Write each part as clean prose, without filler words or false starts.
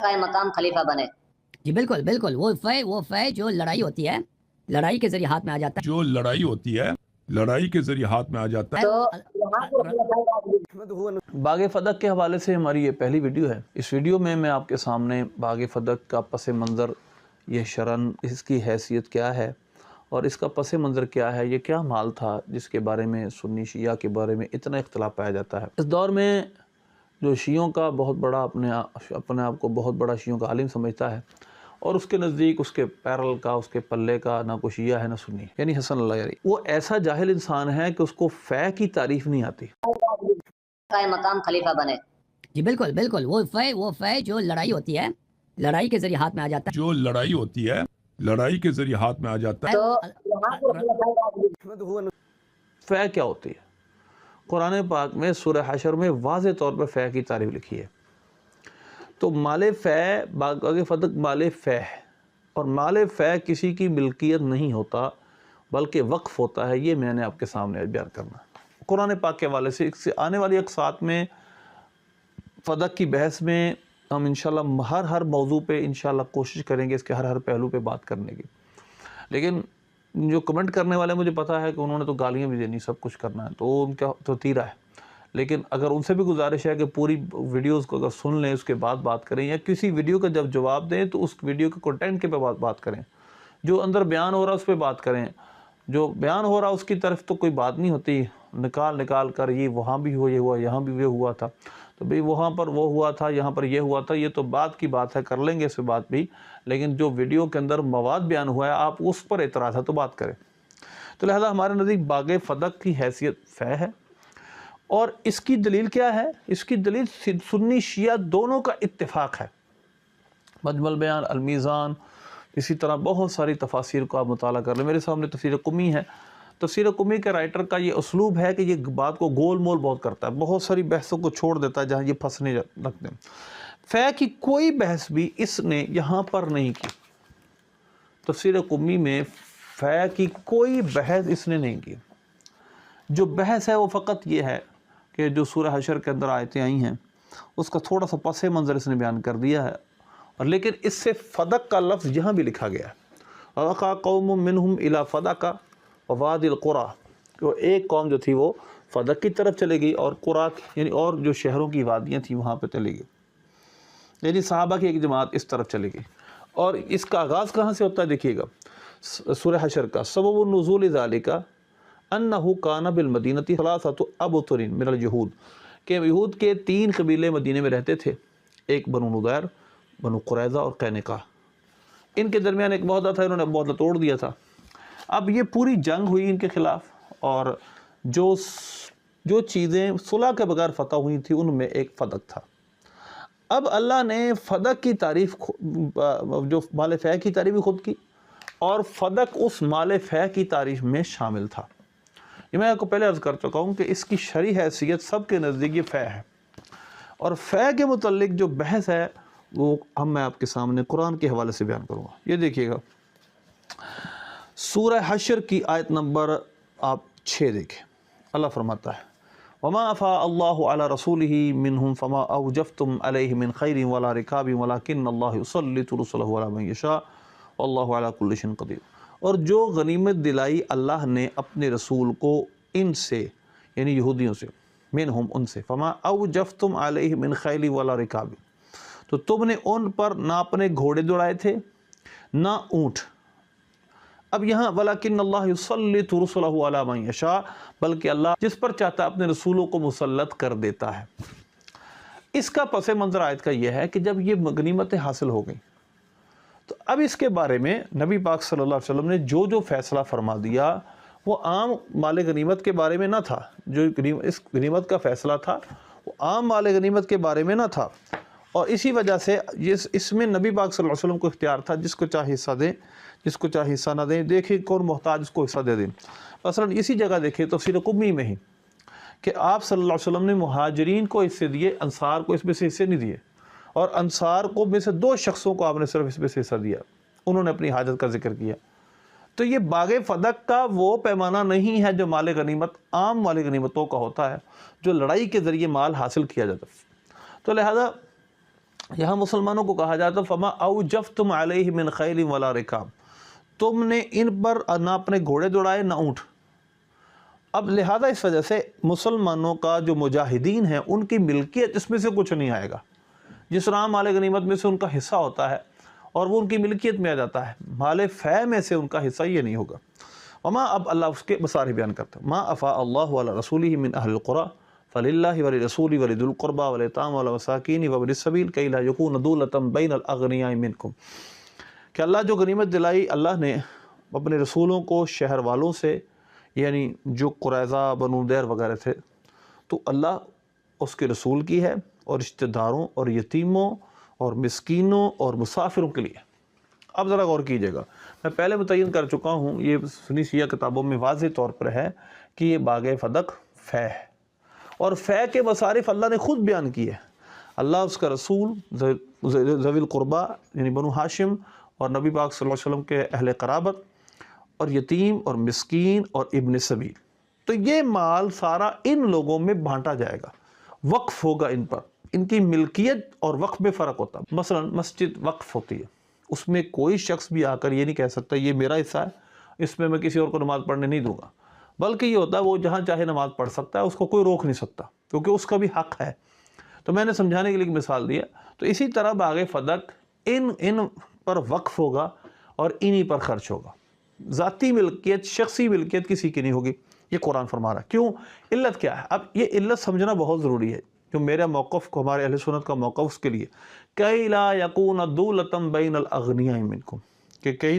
قائم مقام خلیفہ بنے۔ جی بالکل بالکل، وہ فے جو لڑائی ہوتی ہے، لڑائی کے ذریعے ہاتھ میں آ جاتا ہے، جو لڑائی ہوتی ہے، لڑائی کے ذریعے ہاتھ میں آ جاتا ہے۔ تو باغ فدق کے حوالے سے ہماری یہ پہلی ویڈیو ہے۔ اس ویڈیو میں میں آپ کے سامنے باغ فدق کا پس منظر، یہ شرن، اس کی حیثیت کیا ہے اور اس کا پس منظر کیا ہے، یہ کیا مال تھا جس کے بارے میں سنی شیعہ کے بارے میں اتنا اختلاف پایا جاتا ہے۔ اس دور میں جو شیعوں کا بہت بڑا اپنے آپ کو بہت بڑا شیعوں کا عالم سمجھتا ہے، اور اس کے نزدیک اس کے پیرل کا، اس کے پلے کا نہ کوئی شیعہ ہے نہ سنی، یعنی حسن اللہ علیہ، وہ ایسا جاہل انسان ہے کہ اس کو فے کی تعریف نہیں آتی۔ قائم مقام خلیفہ بنے۔ جی بالکل بالکل، وہ فے جو لڑائی ہوتی ہے، لڑائی کے ذریعے ہاتھ میں آ جاتا ہے، جو لڑائی ہوتی ہے، لڑائی کے ذریعے ہاتھ میں آ جاتا ہے۔ تو فے کیا ہوتی ہے؟ قرآن پاک میں سورہ حشر میں واضح طور پر فے کی تعریف لکھی ہے۔ تو مال فے، باغ فدق مال فے ہے، اور مال فے کسی کی ملکیت نہیں ہوتا بلکہ وقف ہوتا ہے۔ یہ میں نے آپ کے سامنے بیان کرنا ہے قرآن پاک کے حوالے سے۔ آنے والی اقساط میں فدق کی بحث میں ہم انشاءاللہ ہر موضوع پہ انشاءاللہ کوشش کریں گے اس کے ہر پہلو پہ بات کرنے کی۔ لیکن جو کمنٹ کرنے والے، مجھے پتا ہے کہ انہوں نے تو گالیاں بھی دینی، سب کچھ کرنا ہے، تو ان کا تو تیرا ہے، لیکن اگر ان سے بھی گزارش ہے کہ پوری ویڈیوز کو اگر سن لیں، اس کے بعد بات کریں، یا کسی ویڈیو کا جب جواب دیں تو اس ویڈیو کے کنٹینٹ کے پہ بات کریں، جو اندر بیان ہو رہا ہے اس پہ بات کریں۔ جو بیان ہو رہا اس کی طرف تو کوئی بات نہیں ہوتی، نکال کر یہ وہاں بھی ہوا، یہ ہوا، یہاں بھی یہ ہوا تھا، تو بھئی وہاں پر وہ ہوا تھا، یہاں پر یہ ہوا تھا، یہ تو بات کی بات ہے، کر لیں گے اس پہ بات بھی، لیکن جو ویڈیو کے اندر مواد بیان ہوا ہے آپ اس پر اعتراض ہے تو بات کریں۔ تو لہذا ہمارے نزدیک باغ فدق کی حیثیت فے ہے، اور اس کی دلیل کیا ہے؟ اس کی دلیل سنی شیعہ دونوں کا اتفاق ہے۔ مجمع البیان، المیزان، اسی طرح بہت ساری تفاسیر کو آپ مطالعہ کر لیں۔ میرے سامنے تفسیر قمی ہے۔ تفسیر قمی کے رائٹر کا یہ اسلوب ہے کہ یہ بات کو گول مول بہت کرتا ہے، بہت ساری بحثوں کو چھوڑ دیتا ہے جہاں یہ پھنسنے لگتے ہیں۔ فے کی کوئی بحث بھی اس نے یہاں پر نہیں کی۔ تفسیر قمی میں فے کی کوئی بحث اس نے نہیں کی۔ جو بحث ہے وہ فقط یہ ہے کہ جو سورہ حشر کے اندر آیتیں آئی ہیں اس کا تھوڑا سا پس منظر اس نے بیان کر دیا ہے، اور لیکن اس سے فدق کا لفظ یہاں بھی لکھا گیا ہے۔ وَوَقَعَ قَوْمٌ مِّنْهُمْ إِلَىٰ فَدَقَ وَوَادِ الْقُرَىٰ، کہ ایک قوم جو تھی وہ فدق کی طرف چلے گئی، اور قرا یعنی اور جو شہروں کی وادیاں تھیں وہاں پہ چلے گئی، یعنی صحابہ کی ایک جماعت اس طرف چلے گئی۔ اور اس کا آغاز کہاں سے ہوتا ہے دیکھیے گا، سورہ حشر کا سبب النزول ذالک انہ کان بالمدینۃ ثلاثۃ ابطر من الجہود، کہ یہود کے 3 قبیلے مدینے میں رہتے تھے، ایک بنو نضیر، بنو قریظہ اور قینقاع۔ ان کے درمیان ایک معاہدہ تھا، انہوں نے معاہدہ توڑ دیا تھا۔ اب یہ پوری جنگ ہوئی ان کے خلاف، اور جو چیزیں صلح کے بغیر فتح ہوئی تھیں ان میں ایک فدق تھا۔ اب اللہ نے فدق کی تعریف، جو مال فے کی تعریف بھی خود کی، اور فدق اس مال فے کی تعریف میں شامل تھا۔ یہ میں آپ کو پہلے عرض کر چکا ہوں کہ اس کی شرعی حیثیت سب کے نزدیک یہ فے ہے، اور فے کے متعلق جو بحث ہے وہ میں آپ کے سامنے قرآن کے حوالے سے بیان کروں گا۔ یہ دیکھیے گا سورہ حشر کی آیت نمبر آپ 6 دیکھیں، اللہ فرماتا ہے وَمَا أَفَاءَ اللَّهُ عَلَى رَسُولِهِ مِنْهُمْ فَمَا أَوْجَفْتُمْ عَلَيْهِ مِنْ خَيْرٍ وَلَا رِكَابٍ وَلَكِنَّ اللَّهَ يُسَلِّطُ رُسُلَهُ عَلَى مَن يَشَاءُ وَاللَّهُ عَلَى كُلِّ شَيْءٍ قَدِيرٌ۔ اور جو غنیمت دلائی اللہ نے اپنے رسول کو ان سے، یعنی یہودیوں سے، منہم ان سے، فما اوجفتم علیہ من خیل ولا رکاب، تو تم نے ان پر نہ اپنے گھوڑے دوڑائے تھے نہ اونٹ۔ اب یہاں وَلَكِنَّ اللَّهَ يُسَلِّطُ رُسُلَهُ عَلَى مَن يَشَاءُ، بلکہ اللہ جس پر چاہتا ہے اپنے رسولوں کو مسلط کر دیتا ہے۔ اس کا پس منظر آیت کا یہ ہے کہ جب یہ غنیمتیں حاصل ہو گئیں تو اب اس کے بارے میں نبی پاک صلی اللہ علیہ وسلم نے جو فیصلہ فرما دیا وہ عام مال غنیمت کے بارے میں نہ تھا۔ جو اس غنیمت کا فیصلہ تھا وہ عام مال غنیمت کے بارے میں نہ تھا، اور اسی وجہ سے اس میں نبی پاک صلی اللہ علیہ وسلم کو اختیار تھا، جس کو چاہے حصہ دیں، جس کو چاہے حصہ نہ دیں، دیکھیں کون محتاج اس کو حصہ دے دیں۔ مثلا اسی جگہ دیکھیں تفسیر قمی میں ہی کہ آپ صلی اللہ علیہ وسلم نے مہاجرین کو حصے دیے، انصار کو اس میں سے حصے نہیں دیے، اور انصار کو میں سے 2 شخصوں کو آپ نے صرف اس میں سے حصہ دیا، انہوں نے اپنی حاجت کا ذکر کیا۔ تو یہ باغ فدق کا وہ پیمانہ نہیں ہے جو مال غنیمت عام مال غنیمتوں کا ہوتا ہے، جو لڑائی کے ذریعے مال حاصل کیا جاتا ہے۔ تو لہذا یہاں مسلمانوں کو کہا جاتا فما اوجفتم علیہ من خیل ولا رکاب، تم نے ان پر نہ اپنے گھوڑے دوڑائے نہ اونٹ۔ اب لہذا اس وجہ سے مسلمانوں کا جو مجاہدین ہیں ان کی ملکیت اس میں سے کچھ نہیں آئے گا، جس طرح مال غنیمت میں سے ان کا حصہ ہوتا ہے اور وہ ان کی ملکیت میں آ جاتا ہے، مال فے میں سے ان کا حصہ یہ نہیں ہوگا۔ وما، اب اللہ اس کے مسارے بیان کرتا ہے، ما افاء اللہ علی رسولہ من اہل القری فللہ ولرسولہ ولذی القربى والیتامى والمساکین وابن السبیل کی لا یکون دولۃ بین الاغنیاء منکم، کہ اللہ جو غنیمت دلائی اللہ نے اپنے رسولوں کو شہر والوں سے، یعنی جو قریظہ بنو دیر وغیرہ تھے، تو اللہ اس کے رسول کی ہے اور رشتہ داروں اور یتیموں اور مسکینوں اور مسافروں کے لیے۔ اب ذرا غور کیجئے گا، میں پہلے متعین کر چکا ہوں، یہ سنی شیعہ کتابوں میں واضح طور پر ہے کہ یہ باغ فدق فے ہے، اور فے کے مصارف اللہ نے خود بیان کیے۔ اللہ، اس کا رسول، ذوی القربہ یعنی بنو ہاشم اور نبی پاک صلی اللہ علیہ وسلم کے اہل قرابت اور یتیم اور مسکین اور ابن سبیل، تو یہ مال سارا ان لوگوں میں بانٹا جائے گا، وقف ہوگا ان پر۔ ان کی ملکیت اور وقف میں فرق ہوتا ہے۔ مثلا مسجد وقف ہوتی ہے، اس میں کوئی شخص بھی آ کر یہ نہیں کہہ سکتا یہ میرا حصہ ہے، اس میں کسی اور کو نماز پڑھنے نہیں دوں گا، بلکہ یہ ہوتا ہے وہ جہاں چاہے نماز پڑھ سکتا ہے، اس کو کوئی روک نہیں سکتا، کیونکہ اس کا بھی حق ہے۔ تو میں نے سمجھانے کے لیے ایک مثال دیا، تو اسی طرح باغ فدق ان پر وقف ہوگا اور انہی پر خرچ ہوگا، ذاتی ملکیت، شخصی ملکیت کسی کی نہیں ہوگی، یہ قرآن فرما رہا ہے۔ کیوں؟ علت کیا ہے؟ اب یہ علت سمجھنا بہت ضروری ہے، جو میرا موقف کو، ہمارے اہل سنت کا موقف اس کے لیے، کئی لا یکون دولۃ بین الاغنیاء منکم، کہ کہیں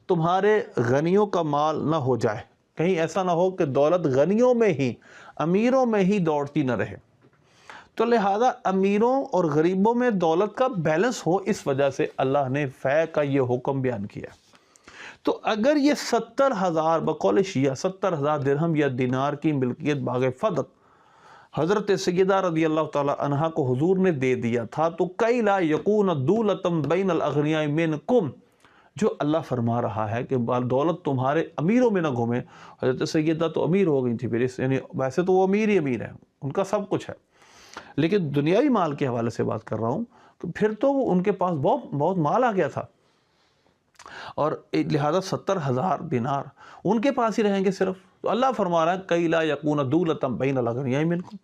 تمہارے غنیوں کا مال نہ ہو جائے، کہیں ایسا نہ ہو کہ دولت غنیوں میں ہی، امیروں میں ہی دوڑتی نہ رہے، تو لہذا امیروں اور غریبوں میں دولت کا بیلنس ہو، اس وجہ سے اللہ نے فے کا یہ حکم بیان کیا۔ تو اگر یہ 70,000 بقول شیعہ 70,000 درہم یا دینار کی ملکیت باغ فدق حضرت سیدہ رضی اللہ تعالی عنہا کو حضور نے دے دیا تھا، تو کئی لا یکون دولۃ بین الاغنیاء منکم، جو اللہ فرما رہا ہے کہ دولت تمہارے امیروں میں نہ گھومے۔ حضرت سیدہ تو امیر ہو گئی تھی پھر، یعنی ویسے تو وہ امیر ہی امیر ہیں، ان کا سب کچھ ہے، لیکن دنیاوی مال کے حوالے سے بات کر رہا ہوں، تو پھر تو ان کے پاس بہت مال آ گیا تھا، اور لہذا 70,000 دینار ان کے پاس ہی رہیں گے صرف۔ تو اللہ فرما رہا ہے کئی لا یکون دولۃ بین الاغنیاء منکم،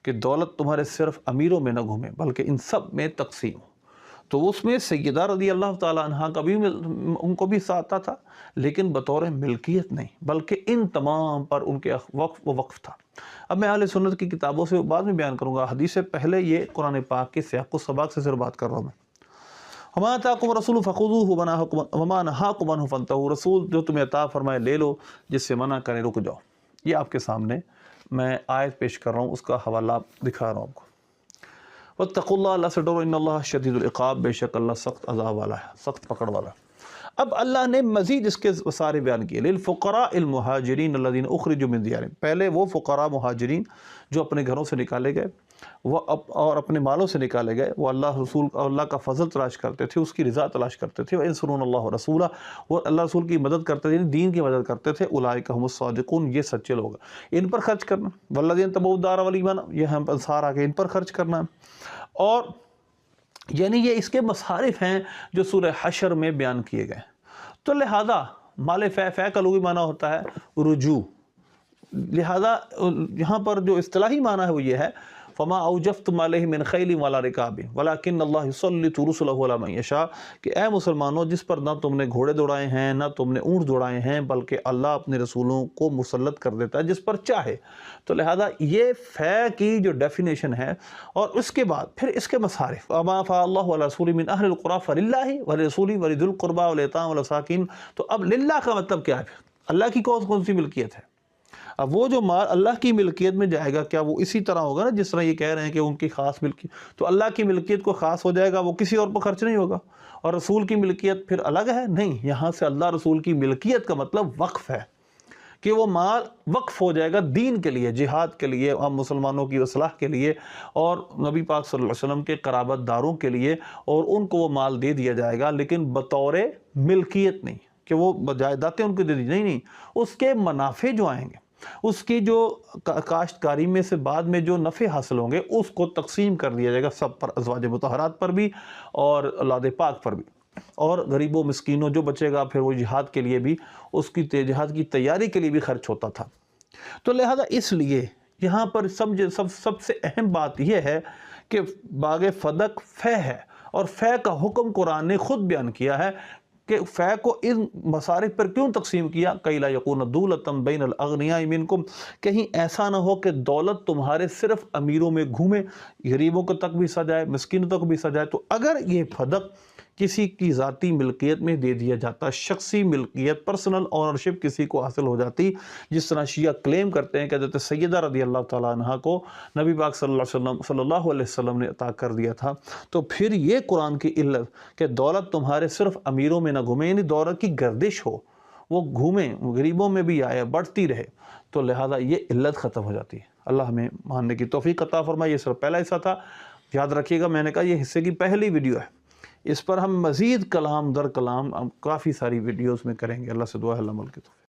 کہ دولت تمہارے صرف امیروں میں نہ گھومے بلکہ ان سب میں تقسیم ہو۔ تو اس میں سیدہ رضی اللہ تعالی عنہ کا بھی ان کو بھی ساتھ تھا، لیکن بطور ملکیت نہیں، بلکہ ان تمام پر ان کے وقف تھا۔ اب میں اہل سنت کی کتابوں سے بعد میں بیان کروں گا، حدیث سے پہلے یہ قرآن پاک کے سیاق و سباق سے صرف بات کر رہا ہوں میں۔ وما آتاکم الرسول فخذوہ وما نہاکم عنہ فانتہوا، رسول جو تمہیں عطا فرمائے لے لو، جس سے منع کرے رک جاؤ۔ یہ آپ کے سامنے میں آیت پیش کر رہا ہوں، اس کا حوالہ دکھا رہا ہوں آپ کو۔ واتقوا اللہ، اللہ سے ڈرو، ان اللہ شدید العقاب، بے شک اللہ سخت عذاب والا ہے، سخت پکڑ والا ہے۔ اب اللہ نے مزید اس کے سارے بیان کیے، للفقراء المہاجرین الذین اخرجوا من دیارہم، پہلے وہ فقراء مہاجرین جو اپنے گھروں سے نکالے گئے اور اپنے مالوں سے نکالے گئے، وہ اللہ رسول اور اللہ کا فضل تلاش کرتے تھے، اس کی رضا تلاش کرتے تھے، وَيَنْصُرُونَ اللَّهَ رَسُولَهُ، وہ اللہ رسول کی مدد کرتے تھے، دین کی مدد کرتے تھے، اولئک هم الصادقون، یہ سچے لوگ ہیں، ان پر خرچ کرنا، وَالَّذِينَ تَبَوُّا الدَّارَ وَالْإِيمَانَ، یہ ہم انصار آگے ان پر خرچ کرنا ہے۔ اور یعنی یہ اس کے مصارف ہیں جو سورہ حشر میں بیان کیے گئے۔ تو لہذا مال فے کا لغوی معنی ہوتا ہے رجوع، لہذا یہاں پر جو اصطلاحی معنی ہے وہ یہ ہے فما اوجفتم علیہ من خیل ولا رکاب ولکن اللہ یسلط رسلہ علی من یشاء، کہ اے مسلمانوں جس پر نہ تم نے گھوڑے دوڑائے ہیں نہ تم نے اونٹ دوڑائے ہیں، بلکہ اللہ اپنے رسولوں کو مسلط کر دیتا ہے جس پر چاہے۔ تو لہذا یہ فے کی جو ڈیفینیشن ہے، اور اس کے بعد پھر اس کے مصارف، وما افاء اللہ علی رسولہ من اہل القری فللہ ولرسولہ ولذی القربى والیتامى والمساکین۔ تو اب للہ کا مطلب کیا ہے؟ اللہ کی کون سی ملکیت ہے؟ اب وہ جو مال اللہ کی ملکیت میں جائے گا، کیا وہ اسی طرح ہوگا نا جس طرح یہ کہہ رہے ہیں کہ ان کی خاص ملکیت، تو اللہ کی ملکیت کو خاص ہو جائے گا، وہ کسی اور پر خرچ نہیں ہوگا، اور رسول کی ملکیت پھر الگ ہے؟ نہیں، یہاں سے اللہ رسول کی ملکیت کا مطلب وقف ہے، کہ وہ مال وقف ہو جائے گا دین کے لیے، جہاد کے لیے، عام مسلمانوں کی اصلاح کے لیے، اور نبی پاک صلی اللہ علیہ وسلم کے قرابت داروں کے لیے، اور ان کو وہ مال دے دیا جائے گا، لیکن بطور ملکیت نہیں کہ وہ جائیدادیں ان کو دے دی، نہیں، اس کے منافع جو آئیں گے، اس کی جو کاشتکاری میں سے بعد میں جو نفع حاصل ہوں گے اس کو تقسیم کر دیا جائے گا سب پر، ازواج مطہرات پر بھی اور اولاد پاک پر بھی، اور غریبوں مسکینوں جو بچے گا پھر وہ جہاد کے لیے بھی، اس کی جہاد کی تیاری کے لیے بھی خرچ ہوتا تھا۔ تو لہذا اس لیے یہاں پر سب سے اہم بات یہ ہے کہ باغ فدق فے ہے، اور فے کا حکم قرآن نے خود بیان کیا ہے کہ فے کو ان مصارف پر کیوں تقسیم کیا، کئی لا یکون دولتم بین الاغنیاء منکم، کہیں ایسا نہ ہو کہ دولت تمہارے صرف امیروں میں گھومے، غریبوں کو تک بھی سجائے، مسکینوں تک بھی سجائے۔ تو اگر یہ فدق کسی کی ذاتی ملکیت میں دے دیا جاتا، شخصی ملکیت، پرسنل اونرشپ کسی کو حاصل ہو جاتی، جس طرح شیعہ کلیم کرتے ہیں کہ حضرت سیدہ رضی اللہ تعالیٰ عنہ کو نبی پاک صلی اللہ علیہ وسلم نے عطا کر دیا تھا، تو پھر یہ قرآن کی علت کہ دولت تمہارے صرف امیروں میں نہ گھومے، یعنی دولت کی گردش ہو، وہ گھومیں، غریبوں میں بھی آئے، بڑھتی رہے، تو لہذا یہ علت ختم ہو جاتی ہے۔ اللہ ہمیں ماننے کی توفیق عطا فرمائے۔ یہ صرف پہلا حصہ تھا، یاد رکھیے گا میں نے کہا یہ حصے کی پہلی ویڈیو ہے، اس پر ہم مزید کلام در کلام کافی ساری ویڈیوز میں کریں گے۔ اللہ سے دعا ہے اللہ ملک کی توفیق۔